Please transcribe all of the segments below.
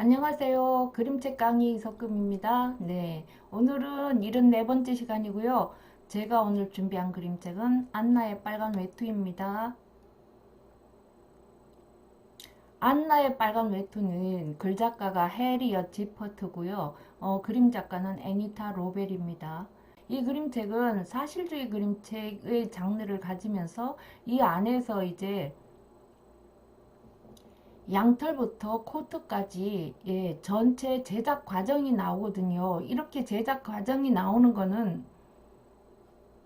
안녕하세요. 그림책 강의 이석금입니다. 네, 오늘은 74번째 시간이고요. 제가 오늘 준비한 그림책은 안나의 빨간 외투입니다. 안나의 빨간 외투는 글작가가 해리엇 지퍼트고요. 그림 작가는 애니타 로벨입니다. 이 그림책은 사실주의 그림책의 장르를 가지면서 이 안에서 이제 양털부터 코트까지 전체 제작 과정이 나오거든요. 이렇게 제작 과정이 나오는 거는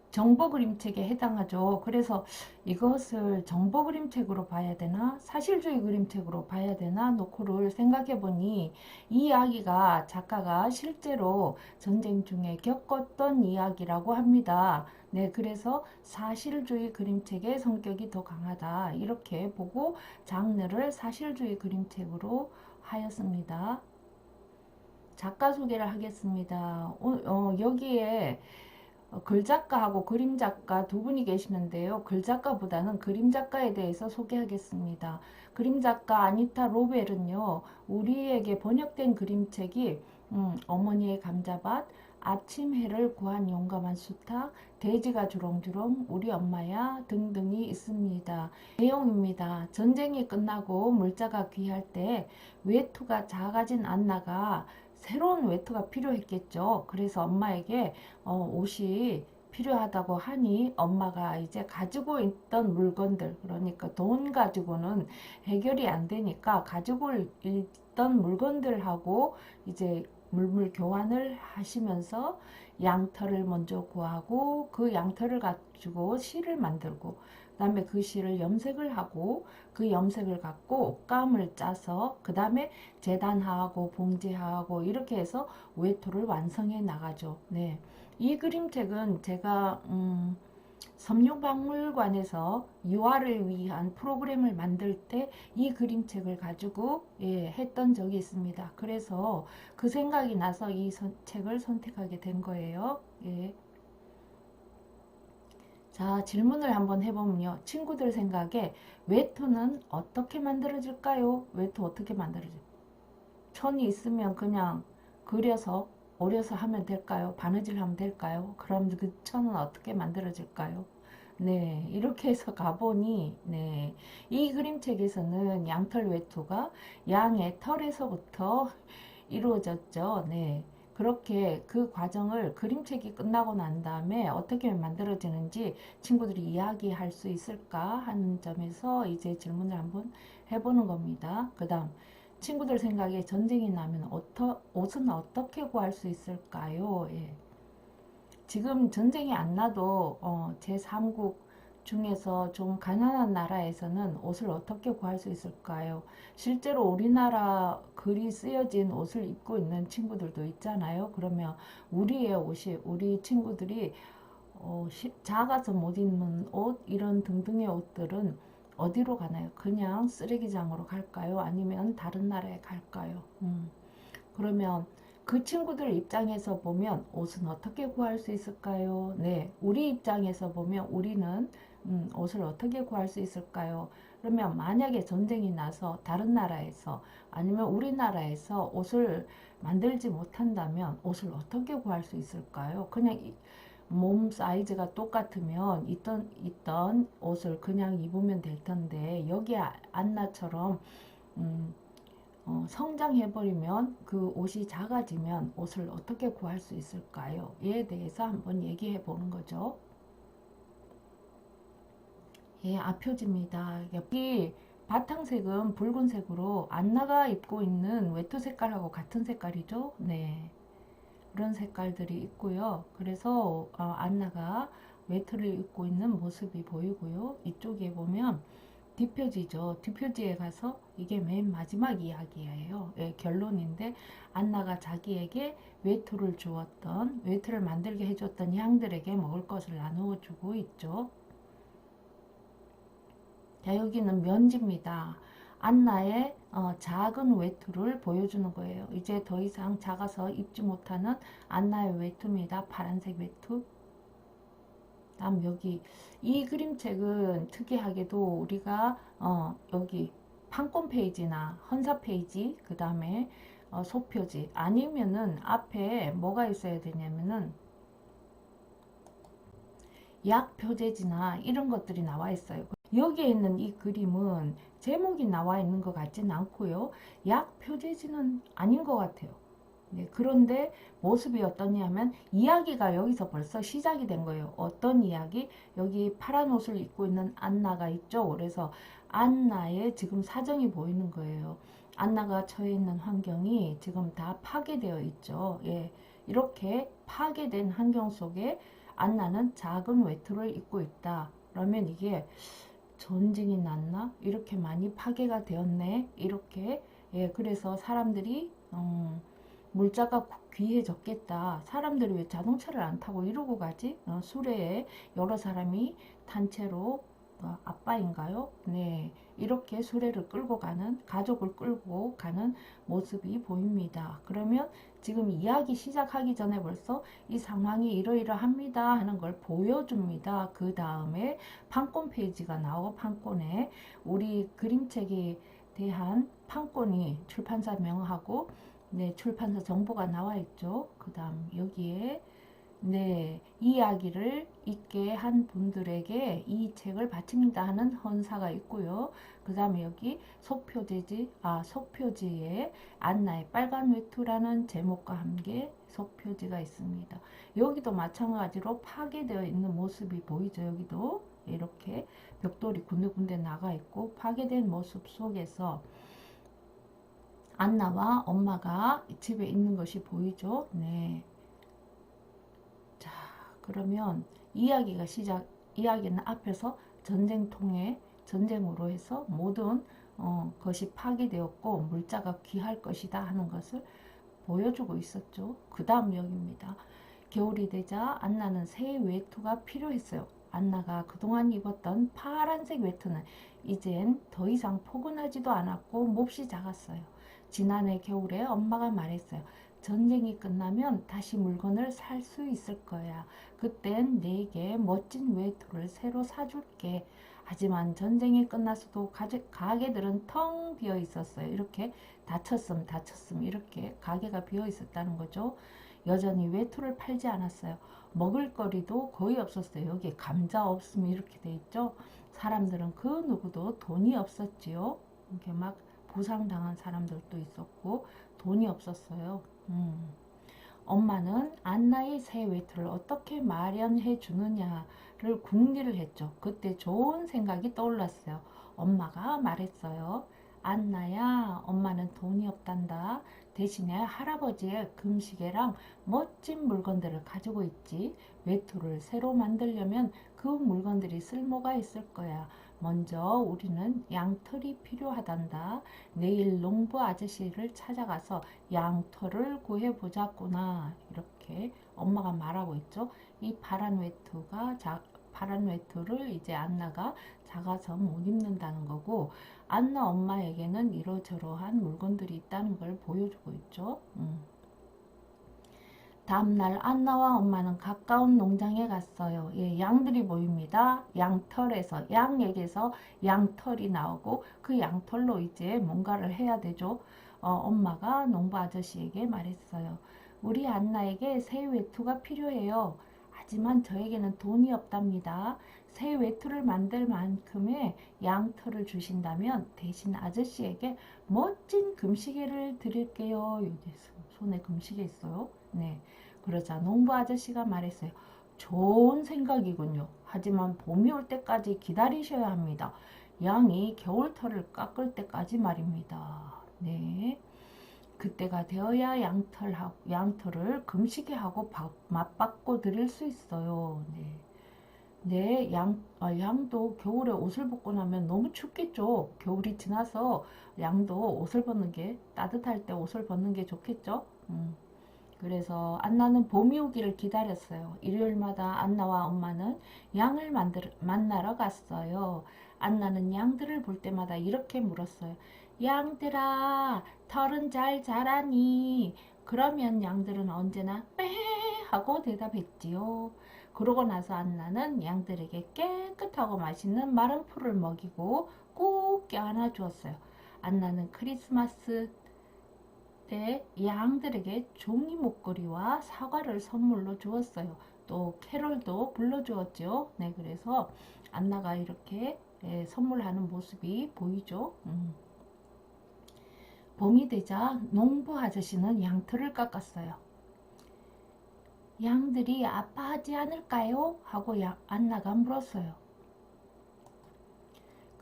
정보 그림책에 해당하죠. 그래서 이것을 정보 그림책으로 봐야 되나 사실주의 그림책으로 봐야 되나 놓고를 생각해 보니 이 이야기가 작가가 실제로 전쟁 중에 겪었던 이야기라고 합니다. 네, 그래서 사실주의 그림책의 성격이 더 강하다 이렇게 보고 장르를 사실주의 그림책으로 하였습니다. 작가 소개를 하겠습니다. 여기에 글작가하고 그림작가 두 분이 계시는데요. 글작가보다는 그림작가에 대해서 소개하겠습니다. 그림작가 아니타 로벨은요. 우리에게 번역된 그림책이 어머니의 감자밭, 아침 해를 구한 용감한 수탉, 돼지가 주렁주렁, 우리 엄마야 등등이 있습니다. 내용입니다. 전쟁이 끝나고 물자가 귀할 때 외투가 작아진 안나가 새로운 외투가 필요했겠죠. 그래서 엄마에게 옷이 필요하다고 하니 엄마가 이제 가지고 있던 물건들, 그러니까 돈 가지고는 해결이 안 되니까 가지고 있던 물건들하고 이제 물물 교환을 하시면서 양털을 먼저 구하고 그 양털을 가지고 실을 만들고 그다음에 그 실을 염색을 하고 그 염색을 갖고 옷감을 짜서 그 다음에 재단하고 봉제하고 이렇게 해서 외투를 완성해 나가죠. 네. 이 그림책은 제가 섬룡박물관에서 유아를 위한 프로그램을 만들 때 이 그림책을 가지고 했던 적이 있습니다. 그래서 그 생각이 나서 이 책을 선택하게 된 거예요. 예. 자, 질문을 한번 해보면요. 친구들 생각에 외투는 어떻게 만들어질까요? 외투 어떻게 만들어질까요? 천이 있으면 그냥 그려서 오려서 하면 될까요? 바느질 하면 될까요? 그럼 그 천은 어떻게 만들어질까요? 네, 이렇게 해서 가보니, 네, 이 그림책에서는 양털 외투가 양의 털에서부터 이루어졌죠. 네, 그렇게 그 과정을 그림책이 끝나고 난 다음에 어떻게 만들어지는지 친구들이 이야기할 수 있을까 하는 점에서 이제 질문을 한번 해보는 겁니다. 그 다음, 친구들 생각에 전쟁이 나면 옷은 어떻게 구할 수 있을까요? 예. 지금 전쟁이 안 나도 제3국 중에서 좀 가난한 나라에서는 옷을 어떻게 구할 수 있을까요? 실제로 우리나라 글이 쓰여진 옷을 입고 있는 친구들도 있잖아요. 그러면 우리의 옷이 우리 친구들이 작아서 못 입는 옷 이런 등등의 옷들은 어디로 가나요? 그냥 쓰레기장으로 갈까요? 아니면 다른 나라에 갈까요? 그러면 그 친구들 입장에서 보면 옷은 어떻게 구할 수 있을까요? 네, 우리 입장에서 보면 우리는 옷을 어떻게 구할 수 있을까요? 그러면 만약에 전쟁이 나서 다른 나라에서 아니면 우리나라에서 옷을 만들지 못한다면 옷을 어떻게 구할 수 있을까요? 그냥 몸 사이즈가 똑같으면 있던 옷을 그냥 입으면 될 텐데 여기 안나처럼 음, 성장해버리면 그 옷이 작아지면 옷을 어떻게 구할 수 있을까요? 이에 대해서 한번 얘기해 보는 거죠. 예, 앞표지입니다. 여기 바탕색은 붉은색으로 안나가 입고 있는 외투 색깔하고 같은 색깔이죠. 네. 그런 색깔들이 있고요. 그래서 안나가 외투를 입고 있는 모습이 보이고요. 이쪽에 보면 뒷표지죠. 뒷표지에 가서 이게 맨 마지막 이야기예요. 예, 결론인데 안나가 자기에게 외투를 주었던 외투를 만들게 해줬던 양들에게 먹을 것을 나누어 주고 있죠. 자, 여기는 면지입니다. 안나의 작은 외투를 보여주는 거예요. 이제 더 이상 작아서 입지 못하는 안나의 외투입니다. 파란색 외투. 다음 여기 이 그림책은 특이하게도 우리가 여기 판권 페이지나 헌사 페이지, 그 다음에 소표지, 아니면은 앞에 뭐가 있어야 되냐면은 약 표제지나 이런 것들이 나와 있어요. 여기에 있는 이 그림은 제목이 나와 있는 것 같지는 않고요. 약 표제지는 아닌 것 같아요. 네, 그런데 모습이 어떠냐면 이야기가 여기서 벌써 시작이 된 거예요. 어떤 이야기? 여기 파란 옷을 입고 있는 안나가 있죠. 그래서 안나의 지금 사정이 보이는 거예요. 안나가 처해 있는 환경이 지금 다 파괴되어 있죠. 예, 이렇게 파괴된 환경 속에 안나는 작은 외투를 입고 있다. 그러면 이게 전쟁이 났나? 이렇게 많이 파괴가 되었네. 이렇게 예, 그래서 사람들이 물자가 귀해졌겠다. 사람들이 왜 자동차를 안 타고 이러고 가지? 수레에 여러 사람이 단체로 아빠인가요? 네, 이렇게 수레를 끌고 가는, 가족을 끌고 가는 모습이 보입니다. 그러면 지금 이야기 시작하기 전에 벌써 이 상황이 이러이러합니다 하는 걸 보여줍니다. 그 다음에 판권 페이지가 나오고 판권에 우리 그림책에 대한 판권이 출판사 명하고 네, 출판사 정보가 나와 있죠. 그 다음 여기에 네, 이야기를 읽게 한 분들에게 이 책을 바칩니다 하는 헌사가 있고요. 그 다음에 여기 속표지에 안나의 빨간 외투라는 제목과 함께 속표지가 있습니다. 여기도 마찬가지로 파괴되어 있는 모습이 보이죠. 여기도 이렇게 벽돌이 군데군데 나가 있고 파괴된 모습 속에서 안나와 엄마가 집에 있는 것이 보이죠. 네. 자, 그러면 이야기는 앞에서 전쟁으로 해서 모든 것이 파괴되었고 물자가 귀할 것이다 하는 것을 보여주고 있었죠. 그 다음 여기입니다. 겨울이 되자 안나는 새 외투가 필요했어요. 안나가 그동안 입었던 파란색 외투는 이젠 더 이상 포근하지도 않았고 몹시 작았어요. 지난해 겨울에 엄마가 말했어요. 전쟁이 끝나면 다시 물건을 살 수 있을 거야. 그땐 내게 멋진 외투를 새로 사줄게. 하지만 전쟁이 끝나서도 가게들은 텅 비어 있었어요. 이렇게 닫혔음 이렇게 가게가 비어 있었다는 거죠. 여전히 외투를 팔지 않았어요. 먹을거리도 거의 없었어요. 여기 감자 없음 이렇게 돼 있죠. 사람들은 그 누구도 돈이 없었지요. 이렇게 막 부상당한 사람들도 있었고 돈이 없었어요. 엄마는 안나의 새 외투를 어떻게 마련해 주느냐를 궁리를 했죠. 그때 좋은 생각이 떠올랐어요. 엄마가 말했어요. 안나야, 엄마는 돈이 없단다. 대신에 할아버지의 금시계랑 멋진 물건들을 가지고 있지. 외투를 새로 만들려면 그 물건들이 쓸모가 있을 거야. 먼저 우리는 양털이 필요하단다. 내일 농부 아저씨를 찾아가서 양털을 구해보자꾸나. 이렇게 엄마가 말하고 있죠. 이 파란 외투를 이제 안나가 작아서 못 입는다는 거고, 안나 엄마에게는 이러저러한 물건들이 있다는 걸 보여주고 있죠. 다음날 안나와 엄마는 가까운 농장에 갔어요. 예, 양들이 보입니다. 양에게서 양털이 나오고 그 양털로 이제 뭔가를 해야 되죠. 엄마가 농부 아저씨에게 말했어요. 우리 안나에게 새 외투가 필요해요. 하지만 저에게는 돈이 없답니다. 새 외투를 만들 만큼의 양털을 주신다면 대신 아저씨에게 멋진 금시계를 드릴게요. 여기 손에 금시계 있어요. 네. 그러자 농부 아저씨가 말했어요. 좋은 생각이군요. 하지만 봄이 올 때까지 기다리셔야 합니다. 양이 겨울털을 깎을 때까지 말입니다. 네. 그때가 되어야 양털을 금시계하고 맞바꿔 드릴 수 있어요. 네. 네, 양도 겨울에 옷을 벗고 나면 너무 춥겠죠. 겨울이 지나서 양도 옷을 벗는 게, 따뜻할 때 옷을 벗는 게 좋겠죠. 그래서 안나는 봄이 오기를 기다렸어요. 일요일마다 안나와 엄마는 양을 만나러 갔어요. 안나는 양들을 볼 때마다 이렇게 물었어요. 양들아, 털은 잘 자라니? 그러면 양들은 언제나 빼 하고 대답했지요. 그러고 나서 안나는 양들에게 깨끗하고 맛있는 마른 풀을 먹이고 꼭 껴안아 주었어요. 안나는 크리스마스 때 양들에게 종이 목걸이와 사과를 선물로 주었어요. 또 캐롤도 불러주었죠. 네, 그래서 안나가 이렇게 선물하는 모습이 보이죠. 봄이 되자 농부 아저씨는 양털을 깎았어요. 양들이 아파하지 않을까요? 하고 안나가 물었어요.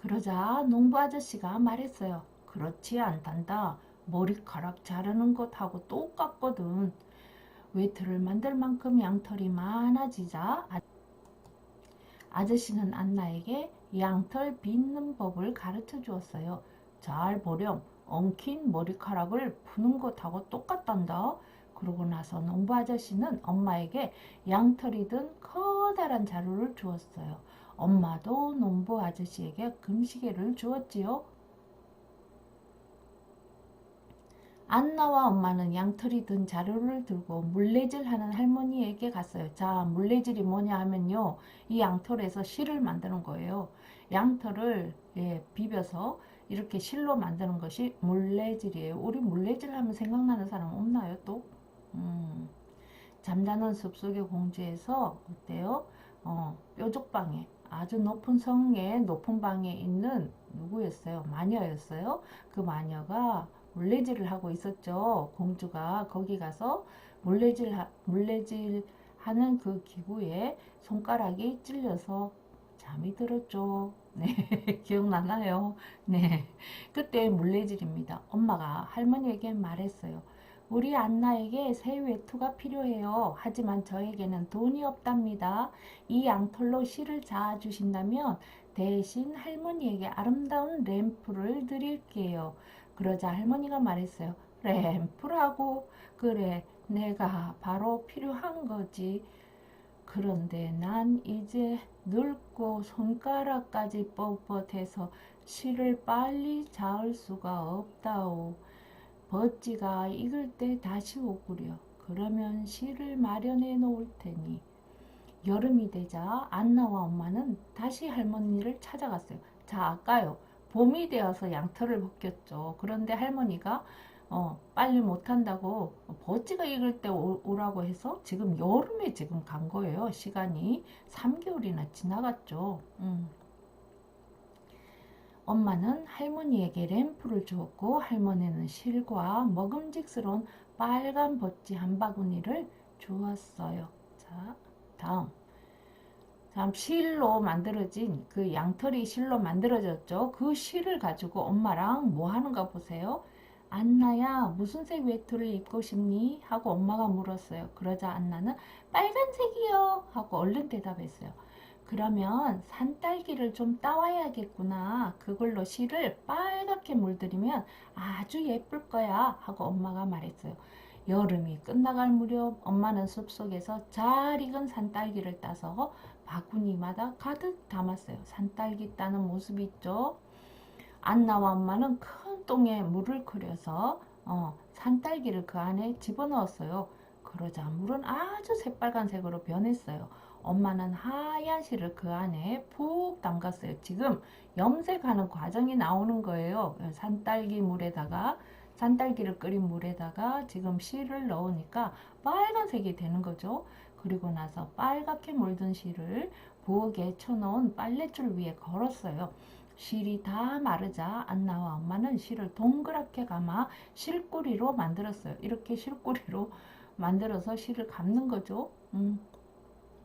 그러자 농부 아저씨가 말했어요. 그렇지 않단다. 머리카락 자르는 것하고 똑같거든. 외투를 만들 만큼 양털이 많아지자 아저씨는 안나에게 양털 빗는 법을 가르쳐 주었어요. 잘 보렴. 엉킨 머리카락을 푸는 것하고 똑같단다. 그러고 나서 농부 아저씨는 엄마에게 양털이 든 커다란 자루를 주었어요. 엄마도 농부 아저씨에게 금시계를 주었지요. 안나와 엄마는 양털이 든 자루를 들고 물레질하는 할머니에게 갔어요. 자, 물레질이 뭐냐 하면요. 이 양털에서 실을 만드는 거예요. 양털을 비벼서 이렇게 실로 만드는 것이 물레질이에요. 우리 물레질 하면 생각나는 사람 없나요, 또? 잠자는 숲속의 공주에서 어때요? 뾰족방에 아주 높은 성의 높은 방에 있는 누구였어요? 마녀였어요. 그 마녀가 물레질을 하고 있었죠. 공주가 거기 가서 물레질 하는 그 기구에 손가락이 찔려서 잠이 들었죠. 네, 기억나나요? 네, 그때 물레질입니다. 엄마가 할머니에게 말했어요. 우리 안나에게 새 외투가 필요해요. 하지만 저에게는 돈이 없답니다. 이 양털로 실을 자아주신다면 대신 할머니에게 아름다운 램프를 드릴게요. 그러자 할머니가 말했어요. 램프라고? 그래, 내가 바로 필요한 거지. 그런데 난 이제 늙고 손가락까지 뻣뻣해서 실을 빨리 자을 수가 없다오. 버찌가 익을 때 다시 오구려. 그러면 실을 마련해 놓을 테니. 여름이 되자 안나와 엄마는 다시 할머니를 찾아갔어요. 자, 아까요. 봄이 되어서 양털을 벗겼죠. 그런데 할머니가 빨리 못한다고 버찌가 익을 때 오라고 해서 지금 여름에 지금 간 거예요. 시간이 3개월이나 지나갔죠. 엄마는 할머니에게 램프를 주었고 할머니는 실과 먹음직스러운 빨간 버찌 한 바구니를 주었어요. 자, 다음. 실로 만들어진 그 양털이 실로 만들어졌죠. 그 실을 가지고 엄마랑 뭐 하는가 보세요. 안나야, 무슨 색 외투를 입고 싶니? 하고 엄마가 물었어요. 그러자 안나는 빨간색이요. 하고 얼른 대답했어요. 그러면 산딸기를 좀 따와야겠구나. 그걸로 실을 빨갛게 물들이면 아주 예쁠 거야. 하고 엄마가 말했어요. 여름이 끝나갈 무렵 엄마는 숲속에서 잘 익은 산딸기를 따서 바구니마다 가득 담았어요. 산딸기 따는 모습 있죠? 안나와 엄마는 큰 똥에 물을 끓여서 산딸기를 그 안에 집어넣었어요. 그러자 물은 아주 새빨간색으로 변했어요. 엄마는 하얀 실을 그 안에 푹 담갔어요. 지금 염색하는 과정이 나오는 거예요. 산딸기를 끓인 물에다가 지금 실을 넣으니까 빨간색이 되는 거죠. 그리고 나서 빨갛게 물든 실을 부엌에 쳐놓은 빨랫줄 위에 걸었어요. 실이 다 마르자 안나와 엄마는 실을 동그랗게 감아 실꼬리로 만들었어요. 이렇게 실꼬리로 만들어서 실을 감는 거죠.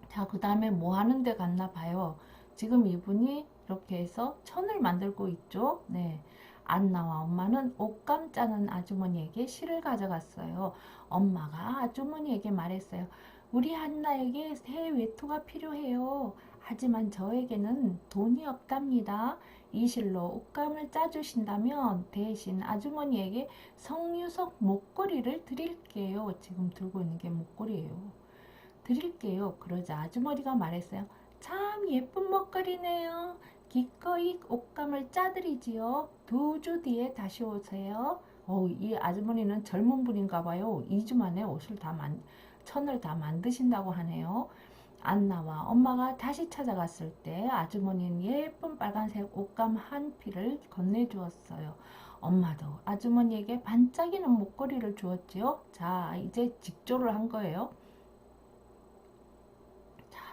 자, 그 다음에 뭐 하는데 갔나 봐요. 지금 이분이 이렇게 해서 천을 만들고 있죠. 네. 안나와 엄마는 옷감 짜는 아주머니에게 실을 가져갔어요. 엄마가 아주머니에게 말했어요. 우리 한나에게 새 외투가 필요해요. 하지만 저에게는 돈이 없답니다. 이 실로 옷감을 짜주신다면 대신 아주머니에게 성유석 목걸이를 드릴게요. 지금 들고 있는 게 목걸이에요. 드릴게요. 그러자 아주머니가 말했어요. 참 예쁜 목걸이네요. 기꺼이 옷감을 짜드리지요. 2주 뒤에 다시 오세요. 이 아주머니는 젊은 분인가 봐요. 2주 만에 천을 다 만드신다고 하네요. 안나와 엄마가 다시 찾아갔을 때 아주머니는 예쁜 빨간색 옷감 한 피를 건네주었어요. 엄마도 아주머니에게 반짝이는 목걸이를 주었지요. 자, 이제 직조를 한 거예요.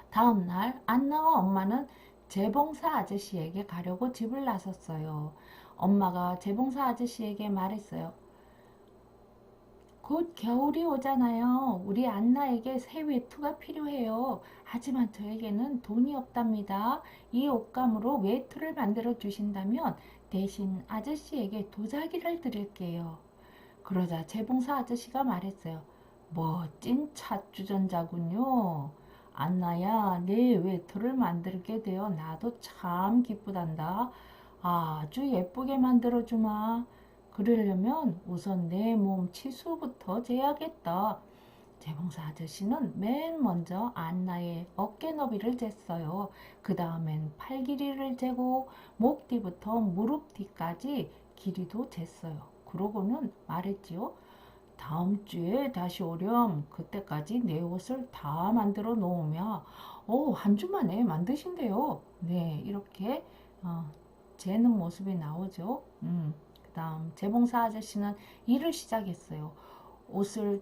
다음 날 안나와 엄마는 재봉사 아저씨에게 가려고 집을 나섰어요. 엄마가 재봉사 아저씨에게 말했어요. 곧 겨울이 오잖아요. 우리 안나에게 새 외투가 필요해요. 하지만 저에게는 돈이 없답니다. 이 옷감으로 외투를 만들어 주신다면 대신 아저씨에게 도자기를 드릴게요. 그러자 재봉사 아저씨가 말했어요. 멋진 찻주전자군요. 안나야, 내 외투를 만들게 되어 나도 참 기쁘단다. 아주 예쁘게 만들어주마. 그러려면 우선 내 몸 치수부터 재야겠다. 재봉사 아저씨는 맨 먼저 안나의 어깨 너비를 쟀어요. 그 다음엔 팔 길이를 재고 목 뒤부터 무릎 뒤까지 길이도 쟀어요. 그러고는 말했지요. 다음 주에 다시 오렴. 그때까지 내 옷을 다 만들어 놓으며 한 주 만에 만드신대요. 네, 이렇게 재는 모습이 나오죠. 그 다음 재봉사 아저씨는 일을 시작했어요. 옷을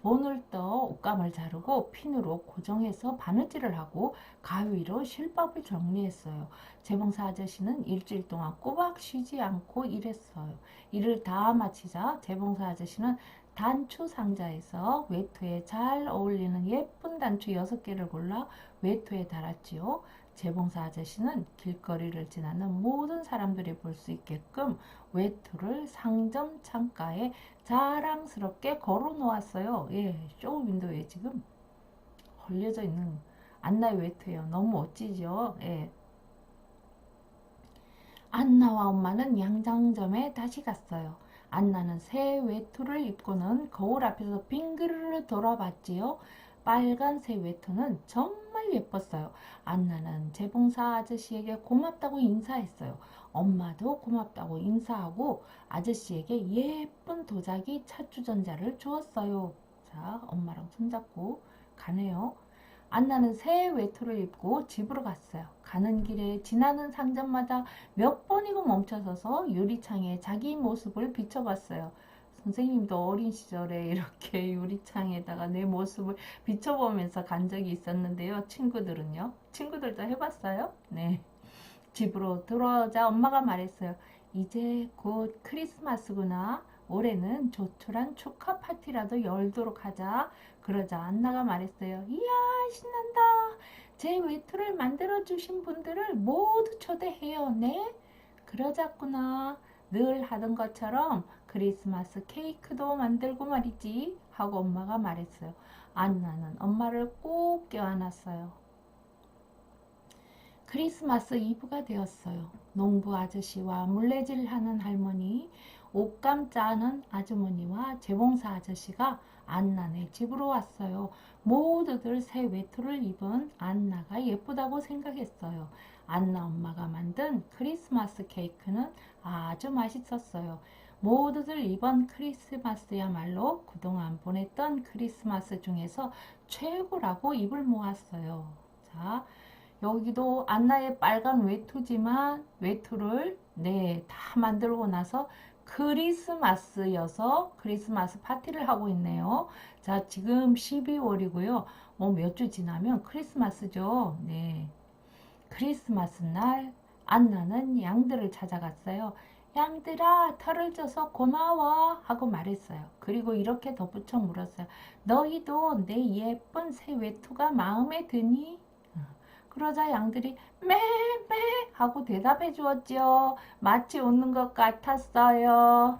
본을 떠 옷감을 자르고 핀으로 고정해서 바느질을 하고 가위로 실밥을 정리했어요. 재봉사 아저씨는 일주일 동안 꼬박 쉬지 않고 일했어요. 일을 다 마치자 재봉사 아저씨는 단추 상자에서 외투에 잘 어울리는 예쁜 단추 6개를 골라 외투에 달았지요. 재봉사 아저씨는 길거리를 지나는 모든 사람들이 볼 수 있게끔 외투를 상점 창가에 자랑스럽게 걸어 놓았어요. 예, 쇼윈도에 지금 걸려져 있는 안나의 외투예요. 너무 멋지죠? 예. 안나와 엄마는 양장점에 다시 갔어요. 안나는 새 외투를 입고는 거울 앞에서 빙그르르 돌아봤지요. 빨간 새 외투는 정말 예뻤어요. 안나는 재봉사 아저씨에게 고맙다고 인사했어요. 엄마도 고맙다고 인사하고 아저씨에게 예쁜 도자기 찻주전자를 주었어요. 자, 엄마랑 손잡고 가네요. 안나는 새 외투를 입고 집으로 갔어요. 가는 길에 지나는 상점마다 몇 번이고 멈춰서서 유리창에 자기 모습을 비춰봤어요. 선생님도 어린 시절에 이렇게 유리창에다가 내 모습을 비춰보면서 간 적이 있었는데요. 친구들은요? 친구들도 해봤어요? 네. 집으로 들어오자 엄마가 말했어요. 이제 곧 크리스마스구나. 올해는 조촐한 축하 파티라도 열도록 하자. 그러자 안나가 말했어요. 이야, 신난다. 제 외투를 만들어주신 분들을 모두 초대해요. 네? 그러자꾸나. 늘 하던 것처럼 크리스마스 케이크도 만들고 말이지. 하고 엄마가 말했어요. 안나는 엄마를 꼭 껴안았어요. 크리스마스 이브가 되었어요. 농부 아저씨와 물레질하는 할머니, 옷감 짜는 아주머니와 재봉사 아저씨가 안나네 집으로 왔어요. 모두들 새 외투를 입은 안나가 예쁘다고 생각했어요. 안나 엄마가 만든 크리스마스 케이크는 아주 맛있었어요. 모두들 이번 크리스마스야말로 그동안 보냈던 크리스마스 중에서 최고라고 입을 모았어요. 자, 여기도 안나의 빨간 외투지만 외투를 다 만들고 나서 크리스마스여서 크리스마스 파티를 하고 있네요. 자, 지금 12월이고요. 몇 주 지나면 크리스마스죠. 네. 크리스마스 날 안나는 양들을 찾아갔어요. 양들아, 털을 줘서 고마워 하고 말했어요. 그리고 이렇게 덧붙여 물었어요. 너희도 내 예쁜 새 외투가 마음에 드니? 그러자 양들이 매매 하고 대답해 주었지요. 마치 웃는 것 같았어요.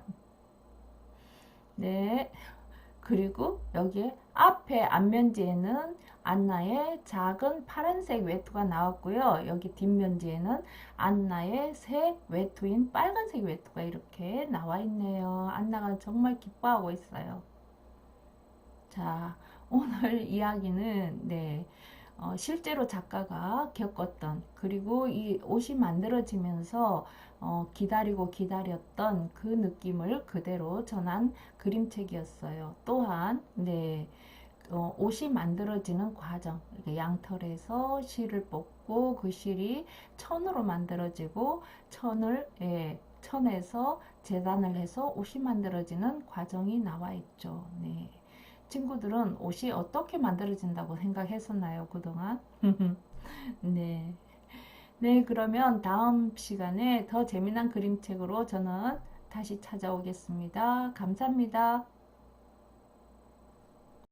네. 그리고 여기에 앞에 앞면지에는 안나의 작은 파란색 외투가 나왔고요. 여기 뒷면지에는 안나의 새 외투인 빨간색 외투가 이렇게 나와 있네요. 안나가 정말 기뻐하고 있어요. 자, 오늘 이야기는 실제로 작가가 겪었던, 그리고 이 옷이 만들어지면서 기다리고 기다렸던 그 느낌을 그대로 전한 그림책이었어요. 또한 옷이 만들어지는 과정, 양털에서 실을 뽑고 그 실이 천으로 만들어지고 천을 천에서 재단을 해서 옷이 만들어지는 과정이 나와 있죠. 네. 친구들은 옷이 어떻게 만들어진다고 생각했었나요, 그동안? 네. 네, 그러면 다음 시간에 더 재미난 그림책으로 저는 다시 찾아오겠습니다. 감사합니다.